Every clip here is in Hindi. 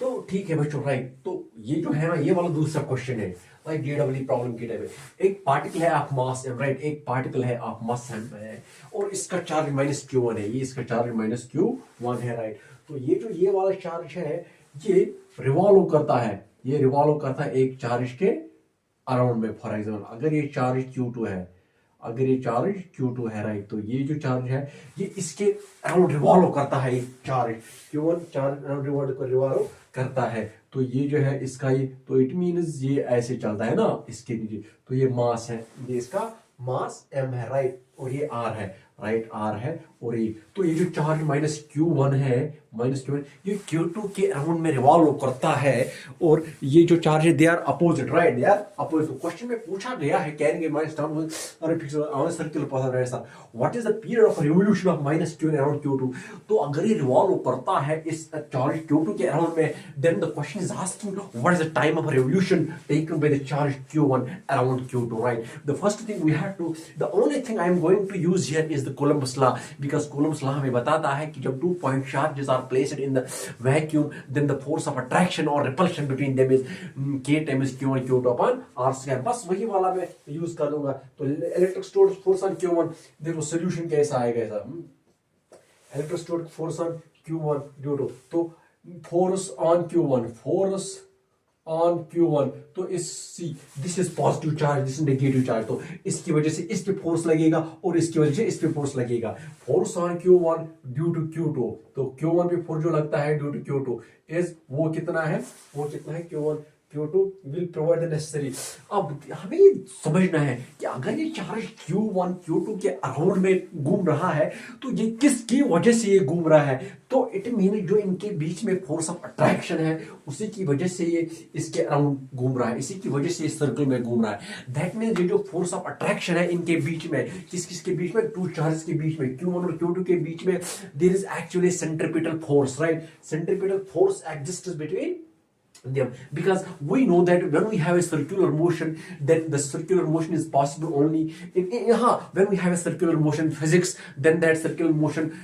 तो ठीक है बच्चों, राइट। तो ये जो है ना, ये वाला दूसरा क्वेश्चन है, राइट, जेडब्ल्यू प्रॉब्लम की टाइप है। एक पार्टिकल है ऑफ मास एम, राइट, एक पार्टिकल है ऑफ मास एम है और इसका चार्ज माइनस क्यू वन है, ये इसका चार्ज माइनस क्यू वन है, राइट। तो ये जो ये वाला चार्ज है ये रिवॉल्व करता है, ये रिवॉल्व करता है एक चार्ज के अराउंड में। फॉर एग्जाम्पल अगर ये चार्ज Q2 है, अगर ये चार्ज Q2 है, राइट, तो ये जो चार्ज है ये इसके अराउंड रिवॉल्व करता है, ये charge Q1 charge around revolve करता है। तो ये जो है इसका ये, तो इट मीन्स ये ऐसे चलता है ना इसके नीचे, तो ये मास है, ये इसका मास m है, राइट, और ये r है, राइट, r है, और ये तो ये जो चार्ज माइनस Q1 है, माइनस Q1 ये Q2 के अराउंड में रिवॉल्व करता है। और ये जो चार्ज है they are opposite, right, they are opposite. तो क्वेश्चन में पूछा गया है carrying a minus term on a circular path of radius, what is the period of revolution of minus Q1 around Q2। तो अगर ये रिवॉल्व करता है इस चार्ज Q2 के अराउंड में, then the question is asking what is the time of revolution taken by the charge Q1 around Q2, right. The first thing we have to, the only thing I am going to use here is the Coulomb's law, because Coulomb's law हमें बताता है कि जब 2 point charges are placed in the vacuum, then the force of attraction or repulsion between them is k times q1 q2 upon r square। बस वही वाला मैं यूज कर दूंगा। तो electric stored force on q1, देखो सोल्यूशन कैसा आएगा ऐसा, electric stored force on q1 due to, तो force on q1, force on Q1, तो इस this is positive charge, this is negative charge, तो इसकी वजह से इस पे फोर्स लगेगा और इसकी वजह से इस पे फोर्स लगेगा। Force on Q1 due to Q2, तो Q1 पे फोर्स जो लगता है ड्यू टू Q2 इज वो कितना है, वो कितना है, Q1 Q2 will provide the necessary। अब हमें समझना है कि अगर ये चार्ज Q1 Q2 के अराउंड में घूम रहा है तो ये किसकी वजह से ये घूम रहा है, तो इट मीन जो इनके बीच में फोर्स ऑफ अट्रैक्शन है उसी की वजह से ये इसके अराउंड घूम रहा है, इसी की वजह से इस सर्कल में घूम रहा है। दैट मीन ये जो फोर्स ऑफ अट्रैक्शन है इनके बीच में, किस किस के बीच में, 2 चार्ज के बीच में, Q1 और Q2 के बीच में, there is actually centripetal force, right. Centripetal force exists between them, because we know that when we have a circular motion, then the circular motion is possible only when we have a circular motion physics, then that circular motion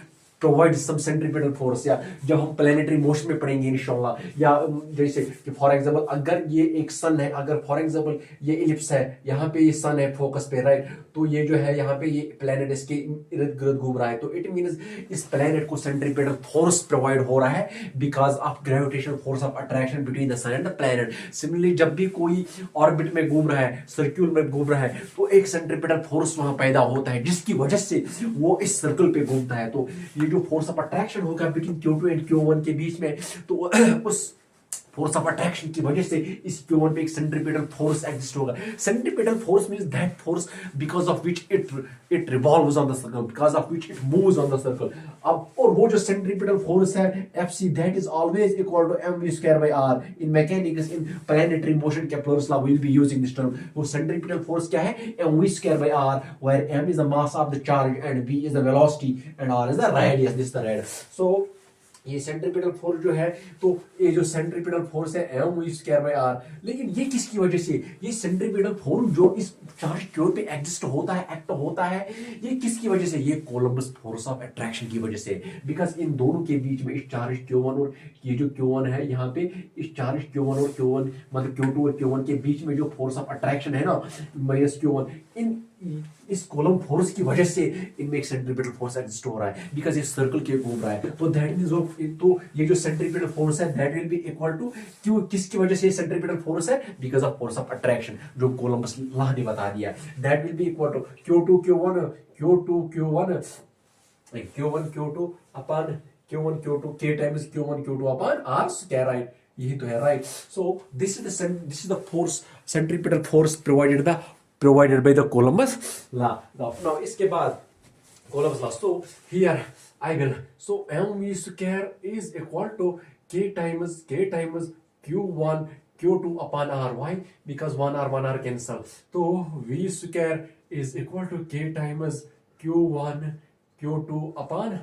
provides some centripetal force। या जब हम प्लेनेटरी मोशन में पढ़ेंगे इंशाल्लाह, या जैसे कि फॉर एग्जांपल अगर ये एक सन है, अगर फॉर एग्जांपल ये इलिप्स है, यहाँ पे ये सन है फोकस पे, राइट, तो ये जो है यहाँ पे ये प्लेनेट इसके इर्द गिर्द घूम रहा है, तो इट मीन्स इस प्लेनेट को सेंट्रीपेटल फोर्स प्रोवाइड हो रहा है because of gravitational force of attraction between the sun and the planet. Similarly जब भी कोई ऑर्बिट में घूम रहा है, सर्क्यूल में घूम रहा है, तो एक सेंट्रीपेटल फोर्स वहां पैदा होता है जिसकी वजह से वो इस सर्कल पे घूमता है। तो ये जो फोर्स ऑफ अट्रैक्शन होगा बिटवीन Q2 एंड Q1 के बीच में, तो उस फोर्स ऑफ अट्रैक्शन की वजह से इस Q1 पे एक सेंट्रीपेटल फोर्स एग्जिस्ट होगा। Centripetal force means that force because of which it revolves on the circle, because of which it moves on the circle. अब और वो जो सेंट्रीपेटल फोर्स है Fc, that is always equal to mv² by r। In mechanics, in planetary motion Kepler's law we will be using this term. वो सेंट्रीपेटल फोर्स क्या है, mv² by r, where m is the mass of the charge and v is the velocity and r is the radius, this is the radius। so ये सेंट्रीपिटल फोर्स जो है, तो ये जो सेंट्रीपिटल फोर्स है mv² by r, लेकिन ये किसकी वजह से, ये सेंट्रीपिटल फोर्स जो इस चार्ज Q पे एग्जिस्ट होता है, एक्ट होता है, ये किसकी वजह से, ये कोलंबस फोर्स ऑफ अट्रैक्शन की वजह से। बिकॉज इन दोनों के बीच में इस चार्ज Q1 और ये जो Q1 है यहाँ पे, इस चार्ज Q1 और Q1 मतलब Q2 और Q1 के बीच में जो फोर्स ऑफ अट्रैक्शन है ना माइनस Q1, इन इस कोलम फोर्स की वजह से इनमें एक सेंट्रीपिटल फोर्स एग्जिस्ट हो रहा है बिकॉज ये सर्कल के घूम रहा है। तो दैट मींस तो ये जो सेंट्रीपिटल फोर्स है that will be equal to क्यों, किसकी वजह से सेंट्रीपिटल फोर्स है, because of force of attraction जो कोलंबस लॉ ने बता दिया। That will be equal to Q2 Q1 Q2 Q1 Q1 Q2 upon Q1 Q2 k times Q1 Q2 upon r square, right, यही तो है, right. So this is the force, centripetal force provided by the Columbus law। Now इसके बाद Columbus law, so here I will, so mv² is equal to k times Q1 Q2 upon r। Why? Because 1r cancel, so v² is equal to k times Q1 Q2 upon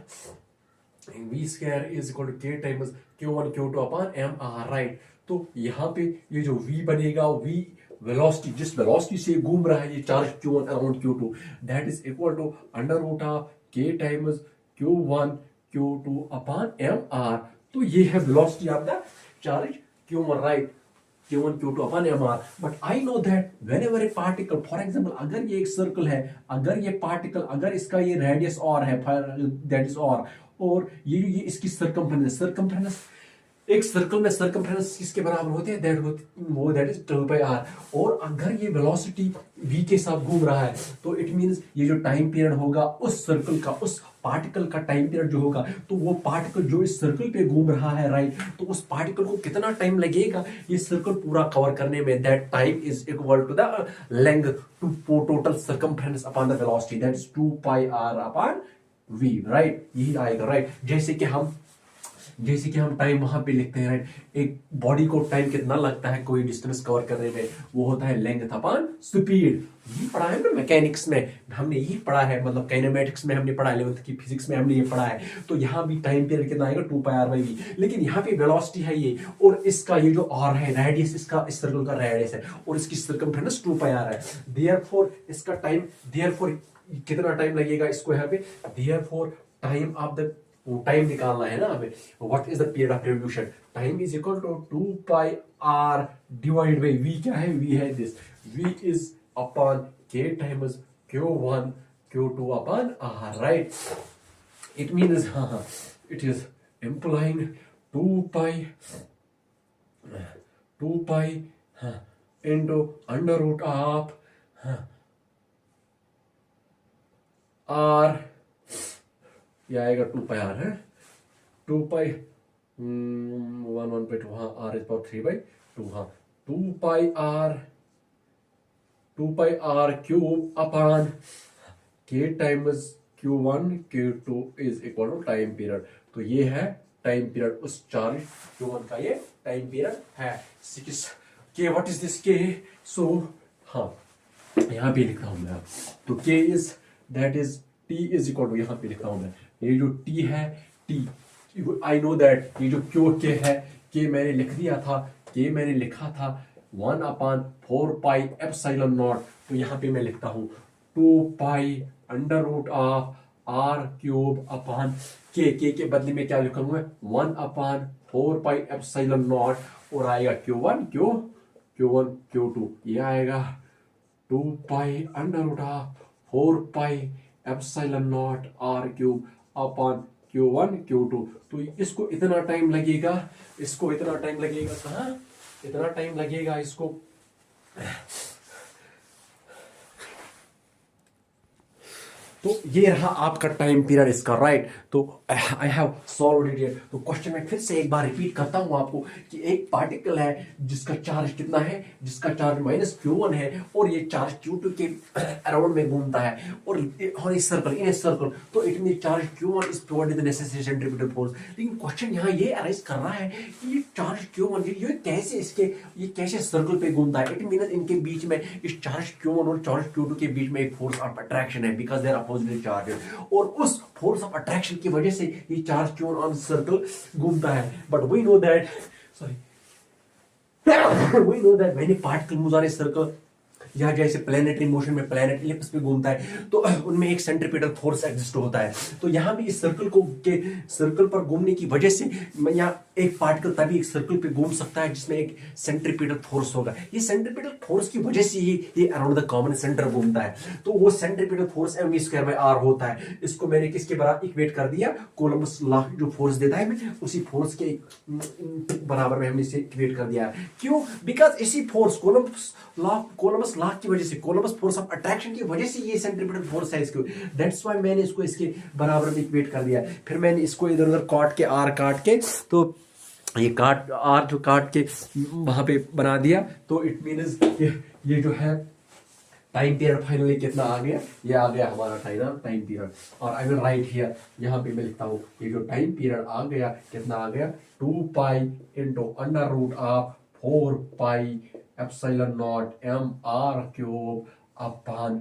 v² is equal to k times Q1 Q2 upon mr, right। तो यहाँ पे ये जो v बनेगा, v वेलोसिटी, जिस वेलोसिटी से घूम रहा है ये charge Q1 around Q2, that is equal to under root of k times Q1 Q2 upon mr। तो ये है velocity of the charge q1, right? Q1 Q2 upon mr. But I know that whenever a particle, for example, अगर ये एक सर्कल है, अगर ये पार्टिकल, अगर इसका ये रेडियस और है, दैट इज और ये इसकी सर्कमफ्रेंस एक सर्कल में सर्कमफ्रेंस किसके बराबर होते हैं, दैट इज 2πr। और अगर ये वेलोसिटी v के साथ घूम रहा है तो इट मींस ये जो टाइम पीरियड होगा उस सर्कल का, उस पार्टिकल का टाइम पीरियड जो होगा, तो वो पार्टिकल जो इस सर्कल पे घूम रहा है, राइट, तो उस पार्टिकल को कितना टाइम लगेगा ये सर्कल पूरा कवर करने में, that time is equal to the length to total circumference upon the velocity, that is 2πr upon v, right, यही आएगा, राइट। जैसे कि हम टाइम वहां पे लिखते हैं, राइट, एक बॉडी को टाइम कितना लगता है कोई डिस्टेंस कवर करने में, वो होता है लेंथ अपॉन स्पीड। ये पढ़ा है ना मैकेनिक्स में, हमने यही पढ़ा है, मतलब काइनेमेटिक्स में हमने पढ़ा है, 11th की फिजिक्स में हमने ये पढ़ा है। तो यहाँ भी टाइम पीरियड कितना आएगा 2πr/v, लेकिन यहाँ पे वेलोसिटी है ये, और इसका ये जो r है, रेडियस, इसका इस सर्कल का रेडियस है, और इसकी सर्कमफ्रेंस 2πr है। देयरफॉर इसका टाइम, देयरफॉर कितना टाइम लगेगा इसको यहाँ पे, therefore time of the, time निकालना है ना हमें, what is the period of revolution, time is equal to 2πr divide by v, क्या है, v है this, v is upon k times q1 q2 upon r, right. It means it is implying 2π into under root of r, ये आएगा 2πr है, 2π 1/2, हाँ, r इज पावर 3/2, हाँ, 2πr cube upon k times q1 q2 is equal to time period. तो ये है टाइम पीरियड, उस चार्ज q1 का ये टाइम पीरियड है। 6 k, what is this k, so हाँ यहाँ पे लिखा हूं मैं, तो k is, that is t is equal to, यहाँ पे लिखा हूं मैं, ये जो t है, t, आई नो दैट, ये जो k है, k मैंने लिख दिया था, k मैंने लिखा था 1/4πε0, तो यहाँ पे मैं लिखता हूँ 2π √ r³ अपॉन k के बदले में क्या लिखूंगा, 1/4πε0, और आएगा q1 q2, ये आएगा 2π √ 4πε0 r³ अपॉन q1 q2। तो इसको इतना टाइम लगेगा, कहाँ, इतना टाइम लगेगा इसको, तो ये रहा आपका टाइम पीरियड इसका, राइट। तो आई हैव सॉल्व्ड इट। तो क्वेश्चन में फिर से एक बार रिपीट करता हूं आपको कि एक पार्टिकल है जिसका चार्ज कितना है, जिसका चार्ज -q1 है, और ये चार्ज q2 के अराउंड में घूमता है, और इस सर्कल, इन सर्कल, तो it mean charge q1 is provided the necessary centripetal force. लेकिन क्वेश्चन यहाँ ये अराइज कर रहा है कि ये चार्ज q1 ये कैसे सर्कल पे घूमता है। इट मीन इनके बीच में, इस चार्ज q1 और चार्ज q2 के बीच में एक फोर्स ऑफ अट्रैक्शन है, because they are opposite charge, और उस फोर्स ऑफ अट्रैक्शन की वजह से ये चार्ज q1 ऑन सर्कल घूमता है। But we know that when a particle moves on a circle, या जैसे प्लैनेटरी मोशन में प्लैनेट इलिप्स पे घूमता है, तो उनमें एक सेंट्रीपिटल फोर्स एग्जिस्ट होता है। तो यहाँ भी इस सर्कल पर घूमने की वजह से यहाँ एक पार्टिकल तभी एक सर्कल पे घूम सकता है जिसमें एक सेंट्रीपिटल फोर्स होगा। ये सेंट्रीपिटल फोर्स की वजह से ही ये अराउंड द कॉमन सेंटर घूमता है। तो वो सेंट्रीपिटल फोर्स mv²/r होता है। इसको मैंने किसके बराबर इक्वेट कर दिया, कोलम्बस लॉ जो फोर्स देता है, मैं उसी फोर्स के बराबर में हमने इसे इक्वेट कर दिया। क्यों? बिकॉज इसी फोर्स कोलम्बस लॉ की वजह से, कोलम्बस फोर्स ऑफ अट्रैक्शन की वजह से ये सेंट्रीपिटल फोर्स है इसको, दैट्स व्हाई मैंने इसको इसके बराबर में इक्वेट कर दिया। फिर मैंने इसको इधर उधर काट के, आर काट के, तो ये आर जो काट के वहां पे बना दिया, तो इट मींस ये जो है टाइम पीरियड फाइनली कितना आ गया, ये आ गया हमारा टाइम पीरियड। और आई विल राइट हियर, यहाँ पे मैं लिखता हूँ ये जो टाइम पीरियड आ गया, कितना आ गया, 2π × √4πε0 mr³ अपॉन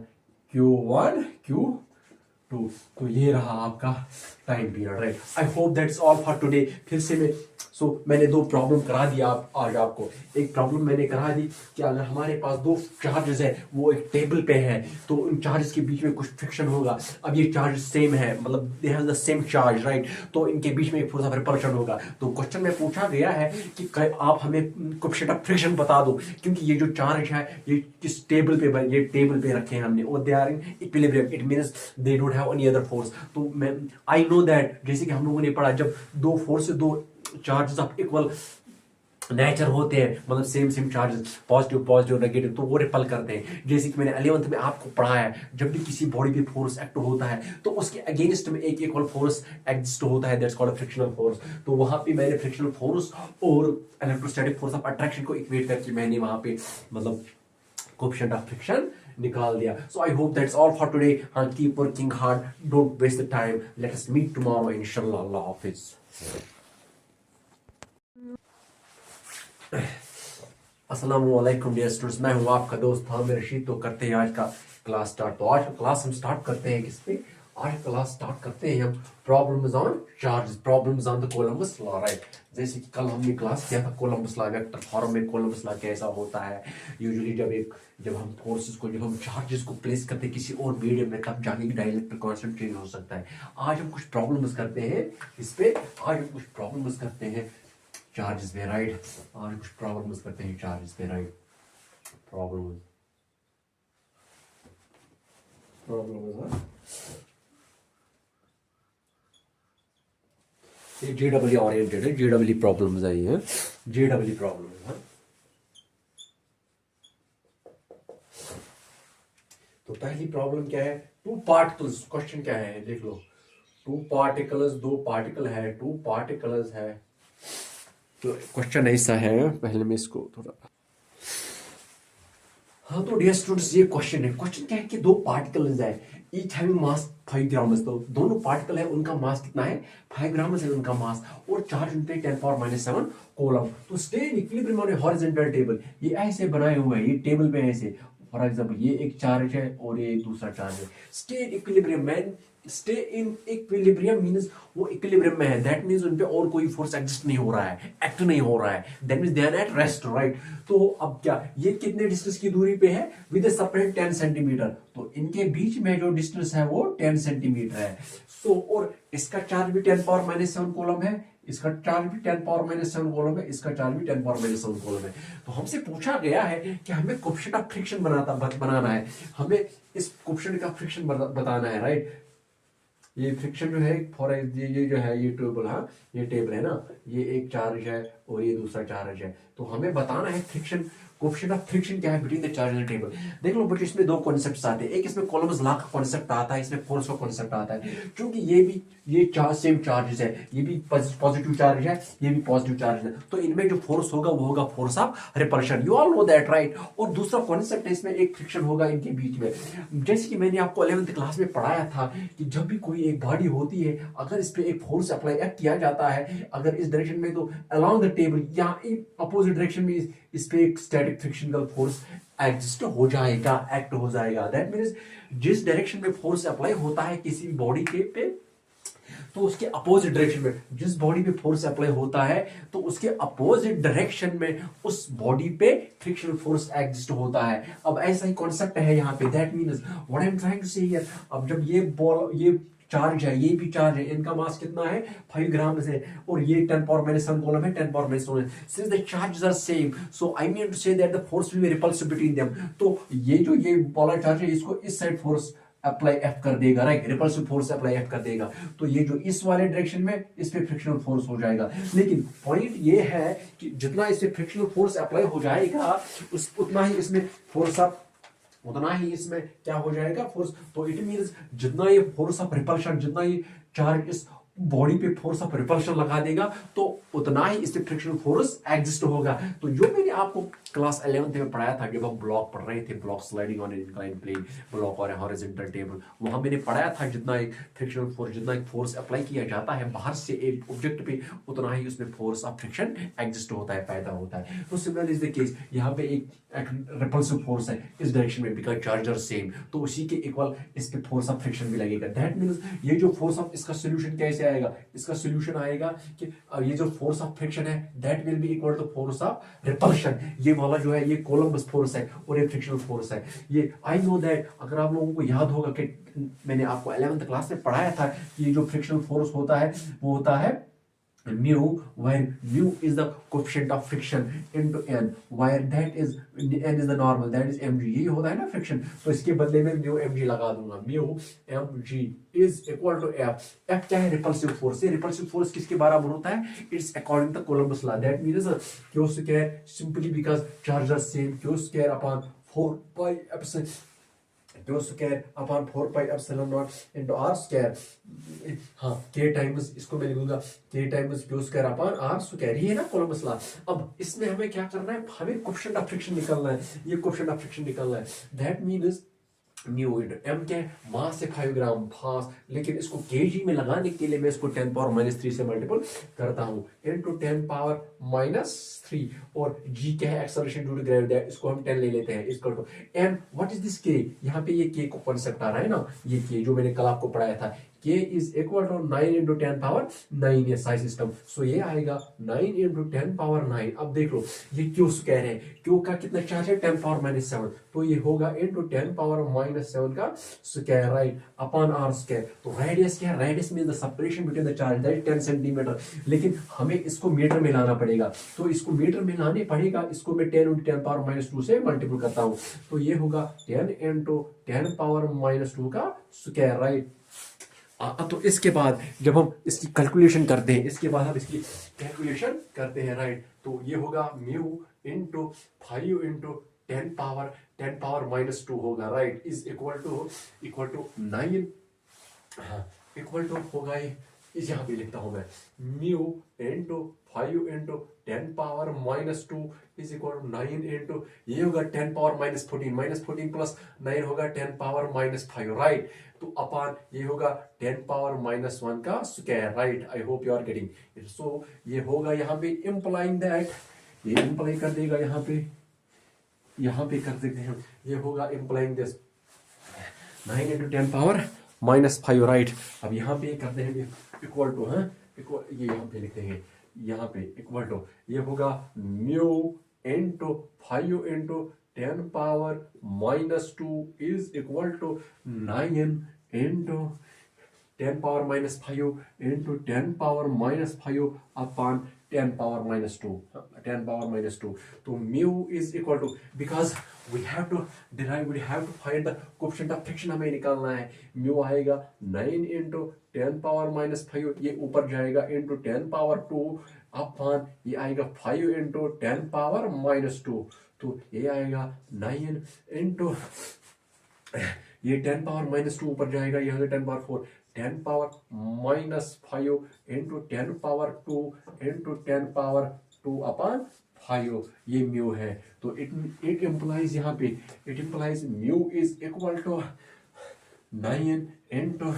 q1 q2, 2। तो ये रहा आपका time period, right. I hope that's all for today. फिर से मैं मैंने दो प्रॉब्लम करा दिया आज आपको। एक प्रॉब्लम मैंने करा दी कि अगर हमारे पास दो चार्जेस है, वो एक टेबल पे है, तो उन चार्जेस के बीच में कुछ फ्रिक्शन होगा। अब ये चार्ज सेम है, मतलब they have the same charge, right. तो इनके बीच में एक फोर्स ऑफ रिपल्शन होगा। तो क्वेश्चन में पूछा गया है कि आप हमें कोएफिशिएंट ऑफ फ्रिक्शन बता दो, क्योंकि ये जो चार्ज है ये किस टेबल पे, ये टेबल पे रखे हैं हमने, और they are in equilibrium, it means they don't have any other force. तो मैं आई नो दैट, जैसे कि हम लोगों ने पढ़ा, जब दो फोर्स, दो चार्जेस ऑफ इक्वल नेचर होते हैं, मतलब सेम चार्जेस, पॉजिटिव नेगेटिव, तो वो रिपल करते हैं। जैसे कि मैंने 11th में आपको पढ़ाया है, जब भी किसी बॉडी पे फोर्स एक्ट होता है तो उसके अगेंस्ट में एक इक्वल फोर्स एग्जिस्ट होता है, दैट्स कॉल्ड फ्रिक्शनल फोर्स। तो वहां पे मैंने फ्रिक्शनल फोर्स और इलेक्ट्रोस्टैटिक फोर्स ऑफ अट्रैक्शन को इक्वेट करके मैंने वहां पे मतलब कोएफिशिएंट ऑफ फ्रिक्शन निकाल दिया। So I hope that's all for today. Keep working hard, don't waste the time, let us meet tomorrow इंशाल्लाह। अल्लाह हाफिज। अस्सलामुअलैकुम डियर स्टूडेंट्स, मैं हूं आपका दोस्त हामिद रशीद। तो करते हैं आज का क्लास स्टार्ट। तो आज का क्लास हम स्टार्ट करते हैं किस पे? आज क्लास स्टार्ट करते हैं हम problems on charges, problems on the Columbus law, right. जैसे कि कल हमने क्लास किया था कोलम्बस लॉ, वेक्टर फॉर्म में कोलम्बस लॉ कैसा होता है। यूजुअली जब हम फोर्सेस को, जब हम चार्जेस को प्लेस करते हैं किसी और मीडियम में, तब जाके डाइलेक्ट्रिक कांस्टेंट चेंज हो सकता है। आज हम कुछ प्रॉब्लम्स करते हैं इस पे, आज हम कुछ प्रॉब्लम्स करते हैं चार्जेस पे, राइट। और कुछ प्रॉब्लम्स करते हैं चार्जेस पे, राइट। प्रॉब्लम्स ये जेडब्ल्यू ओरिएंटेड है, जेडब्ल्यू प्रॉब्लम्स है, ये जेडब्ल्यू प्रॉब्लम्स है। तो पहली प्रॉब्लम क्या है? टू पार्टिकल्स, क्वेश्चन क्या है देख लो। टू पार्टिकल्स, दो पार्टिकल है, टू पार्टिकल्स है। तो क्वेश्चन ऐसा है, पहले मैं इसको थोड़ा, हाँ तो डियर स्टूडेंट्स ये क्वेश्चन है। क्वेश्चन क्या है कि दो पार्टिकल्स है, ईच हैविंग मास 5 ग्राम्स। तो दोनों पार्टिकल है, उनका मास कितना है? 5 ग्राम्स है उनका मास, और चार्ज उन पे 10⁻⁻7 कूलम। तो stay in equilibrium on A horizontal table. ये ऐसे बनाए हुए हैं, ये टेबल पे ऐसे, फॉर एग्जांपल ये एक चार्ज है और ये दूसरा चार्ज है। Stay in equilibrium, man stay in equilibrium means वो इक्विलिब्रियम में है, दैट मींस उन पे और कोई फोर्स एग्जिस्ट नहीं हो रहा है, एक्ट नहीं हो रहा है, that means they are at rest, right. तो अब क्या, ये कितने डिस्टेंस की दूरी पे है? With separate 10 centimetre. तो इनके बीच में जो डिस्टेंस है वो 10 सेंटीमीटर है। सो और इसका चार्ज भी 10⁻⁻7 कूलम है, इसका चार्ज भी 10⁻⁻7 कूलम है, इसका चार्ज भी 10⁻⁻7 कूलम है। तो हमसे पूछा गया है कि हमें कोएफिशिएंट ऑफ फ्रिक्शन बनाना है, हमें इस कोएफिशिएंट का फ्रिक्शन बताना है, राइट। ये फ्रिक्शन जो है, फॉर ये जो है ये टेबल, हाँ ये टेबल है ना, ये एक चार्ज है और ये दूसरा चार्ज है। तो हमें बताना है फ्रिक्शन, कोएफिशिएंट ऑफ फ्रिक्शन क्या है between the charge and table. देख लो बच्चों, इसमें दो कॉन्सेप्ट्स आते हैं। एक इसमें कोलम्बस लॉ का कॉन्सेप्ट आता है, इसमें फोर्स का कॉन्सेप्ट आता है। क्योंकि ये चार्ज सेम चार्जेस है, ये भी पॉजिटिव चार्ज है, ये भी पॉजिटिव चार्ज है, तो इनमें जो फोर्स होगा वो होगा force of repulsion. You all know that, right. और दूसरा कॉन्सेप्ट है, इसमें एक फ्रिक्शन होगा इनके बीच में। जैसे कि मैंने आपको 11th क्लास में पढ़ाया था कि जब भी कोई एक बॉडी होती है, अगर इस पे एक फोर्स अप्लाई किया जाता है, अगर इस डायरेक्शन में, तो अलोंग द टेबल या अपोजिट डायरेक्शन में इस पे एक स्टैटिक फ्रिक्शनल फोर्स एग्जिस्ट हो जाएगा, एक्ट हो जाएगा। दैट मींस जिस डायरेक्शन में फोर्स अप्लाई होता है किसी बॉडी के पे, तो उसके अपोजिट डायरेक्शन में, जिस बॉडी पे फोर्स अप्लाई होता है तो उसके अपोजिट डायरेक्शन में उस बॉडी पे फ्रिक्शनल फोर्स एग्जिस्ट होता है। अब ऐसा ही कॉन्सेप्ट है यहाँ पे, that means what I am trying to say here. अब जब ये चार्ज है, ये भी चार्ज है, इनका मास कितना है? 5 ग्राम है, और ये 10⁻⁻7 कूलम है, 10⁻⁻7 है। Since the charges are same, so I mean to say that the force will be repulsive between them. तो ये पोलर चार्ज है, इसको इस साइड फोर्स अप्लाई एफ कर देगा, right, repulsive force apply F कर देगा। तो ये जो इस वाले डायरेक्शन में, इस पे फ्रिक्शनल फोर्स हो जाएगा। लेकिन पॉइंट ये है कि जितना इस पे फ्रिक्शनल फोर्स अप्लाई हो जाएगा, उतना ही इसमें फोर्स ऑफ, उतना ही इसमें क्या हो जाएगा? फोर्स। तो इट मींस जितना ये फोर्स ऑफ रिपल्शन, जितना ये चार्ज इस बॉडी पे फोर्स ऑफ रिपल्शन लगा देगा तो उतना ही इससे फ्रिक्शनल फोर्स एग्जिस्ट होगा। तो जो मैंने आपको क्लास 11th में पढ़ाया था, जब हम ब्लॉक पढ़ रहे थे, block sliding on incline plane, block और हॉरिजॉन्टल टेबल, वहां मैंने पढ़ाया था जितना एक फ्रिक्शनल फोर्स, जितना एक फोर्स अप्लाई किया जाता है बाहर से एक ऑब्जेक्ट पे, उतना ही उसमें फोर्स ऑफ फ्रिक्शन एग्जिस्ट होता है, पैदा होता है। तो सिमिलर इज द केस, यहाँ पे एक रिपल्सिव फोर्स है इस डायरेक्शन में, बिकॉज चार्जर सेम, तो उसी के इक्वल इस पे फोर्स ऑफ फ्रिक्शन भी लगेगा। दैट मींस ये जो फोर्स ऑफ, इसका सोल्यूशन कैसे आएगा, इसका सोल्यूशन आएगा कि ये जो फोर्स ऑफ फ्रिक्शन है that will be equal to force of repulsion. ये वाला जो है ये कोलम्बस फोर्स है और ये फ्रिक्शनल फोर्स है। ये आई नो दैट, अगर आप लोगों को याद होगा कि मैंने आपको 11th क्लास में पढ़ाया था कि ये जो फ्रिक्शनल फोर्स होता है वो होता है mu, where mu is the coefficient of friction into n, where that is n is the normal, that is mg, यही होता है ना फ्रिक्शन। तो इसके बदले में mu mg लगा दूंगा, mu mg is equal to f। f क्या है, रिपल्सिव फोर्स। ये रिपल्सिव फोर्स किसके बराबर होता है, it's according to Coulomb's law, that means q square simply because charges same, q square upon 4 pi epsilon, q square upon 4 pi epsilon naught into r square, हाँ k टाइम्स, इसको मैं लिखूंगा k times q square upon r square, ये है ना कोलम्बस लॉ। अब इसमें हमें क्या करना है, हमें कोएफिशिएंट ऑफ फ्रिक्शन निकालना है, ये कोएफिशिएंट ऑफ फ्रिक्शन निकालना है। That means mu into m क्या है, मास है 5 ग्राम फास, लेकिन इसको केजी में लगाने के लिए मैं इसको 10 पावर माइनस 3 से मल्टीपल करता हूँ इनटू 10 पावर माइनस 3, और जी क्या है, एक्सेलरेशन ड्यू टू ग्रेविटी, इसको हम 10 ले लेते हैं, इसको two m, what is this k, यहाँ पे ये के को कॉन्सेप्ट आ रहा है ना, ये के जो मैंने कल आपको पढ़ाया था, k is equal to 9 into 10 power 9 ये साइज सिस्टम, सो ये आएगा 9 into 10 power 9। अब देख लो ये क्यू स्क्वायर है, क्यू का कितना चार्ज है 10 पावर माइनस 7, तो ये होगा into 10 पावर माइनस 7 का square, right, upon r square. तो रेडियस क्या है, radius means the separation between the charge, that 10 centimetre, लेकिन हमें इसको मीटर में लाना पड़ेगा, तो इसको मीटर में लाने पड़ेगा, इसको मैं 10 into 10 पावर माइनस 2 से मल्टीपल करता हूँ, तो ये होगा 10 into 10 पावर माइनस 2 का स्क्वायर, राइट। तो इसके बाद जब हम इसकी कैलकुलेशन करते हैं, इसके बाद हम इसकी कैलकुलेशन करते हैं, राइट, तो ये होगा mu into 5 into 10 power minus 2 होगा, राइट, इज इक्वल टू 9, हाँ इक्वल टू होगा ये, इस यहाँ पे लिखता हूं मैं, mu into 5 into 10 power minus 2 is equal to 9 into, ये होगा 10 पावर माइनस 14 प्लस 9 होगा 10 पावर माइनस 5, राइट, तो अपॉन ये होगा 10 पावर माइनस 1 का square, right. I hope you are getting it. So ये होगा यहाँ पे इम्प्लाइंग दैट, ये इम्प्लाई कर देगा यहाँ पे कर देते हैं, ये होगा implying this 9 into 10 power minus 5, right. अब यहाँ पे करते हैं इक्वल टू, हाँ इक्वल, ये यहाँ पे लिखते हैं, यहाँ पे इक्वल टू, ये होगा mu into 5 into 10 power minus 2 is equal to 9 into 10 power minus 5 into 10 power minus 5 upon 10 power minus 2, 10 power minus 2। तो mu is equal to, because we have to find the coefficient of friction, हमें निकालना है। म्यू आएगा 9 इनटू 10 पावर माइनस 5, ये ऊपर जाएगा, इनटू 10 पावर 2 अपॉन ये आएगा 5 इनटू 10 पावर माइनस 2, तो ये आएगा 9 इनटू, ये 10 पावर माइनस 2 ऊपर जाएगा, ये आएगा 10 power 4, 10 power minus 5 into 10 power 2 into 10 power 2 upon 5, ये म्यू है। तो इट इम्प्लाइज यहाँ पे, it implies mu is equal to 9 into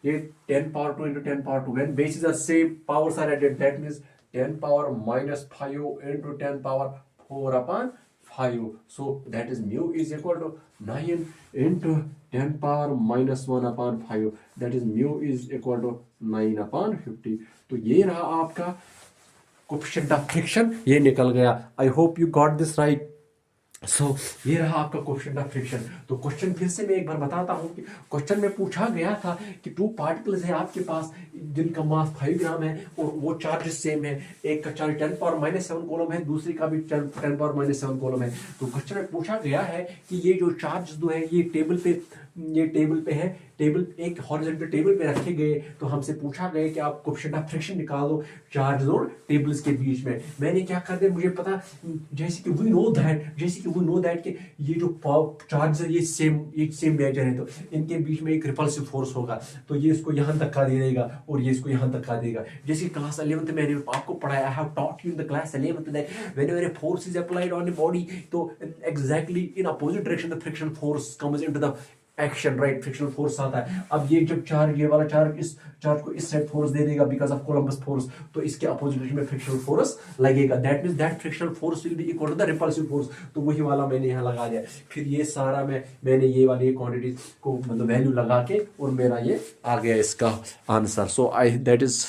ये 10 power 2 into 10 power 2, when bases are same, powers are added, that means 10 power minus 5 into 10 power 4 upon 5, so that is mu is equal to 9 into 10 power minus 1 upon 5, that is mu is equal to 9 upon 50। तो ये रहा आपका कोएफिशिएंट ऑफ फ्रिक्शन, ये निकल गया। I hope you got this right. So ये रहा आपका क्वेश्चन ऑफ फ्रिक्शन। तो क्वेश्चन फिर से मैं एक बार बताता हूँ कि क्वेश्चन में पूछा गया था कि 2 पार्टिकल्स है आपके पास जिनका मास 5 ग्राम है और वो चार्जेस सेम है, एक का चार्ज 10 पावर माइनस 7 कूलम है, दूसरी का भी 10 पावर माइनस 7 कूलम है। तो क्वेश्चन में पूछा गया है कि ये जो चार्ज दो है ये टेबल पे ये टेबल पे है, टेबल एक हॉरिजॉन्टल टेबल पे रखे गए, तो हमसे पूछा गया कि आप कोएफिशिएंट ऑफ फ्रिक्शन निकाल दो चार्ज और टेबल्स के बीच में। मैंने क्या कर दिया, मुझे पता जैसे कि वी नो दैट कि ये जो चार्ज है ये सेम नेचर है, तो इनके बीच में एक रिपल्सिव फोर्स होगा, तो ये इसको यहाँ धक्का दे देगा और ये इसको यहाँ धक्का देगा। जैसे क्लास 11th मैंने आपको पढ़ाया, I have taught you in the class 11th that whenever a force is applied on a body, तो exactly in opposite direction the friction force comes into the action, right, frictional force आता है। अब ये जब चार्ज, ये वाला चार्ज इस चार्ज को इस साइड फोर्स दे देगा बिकॉज ऑफ कोलंबस फोर्स, तो इसके अपोजिट में फ्रिक्शनल फोर्स लगेगा, that means that frictional force will be equal to the repulsive force. तो वही वाला मैंने यहाँ लगा दिया। फिर ये सारा मैंने ये वाली क्वांटिटी को मतलब वैल्यू लगा के और मेरा ये आ गया इसका answer. So I that is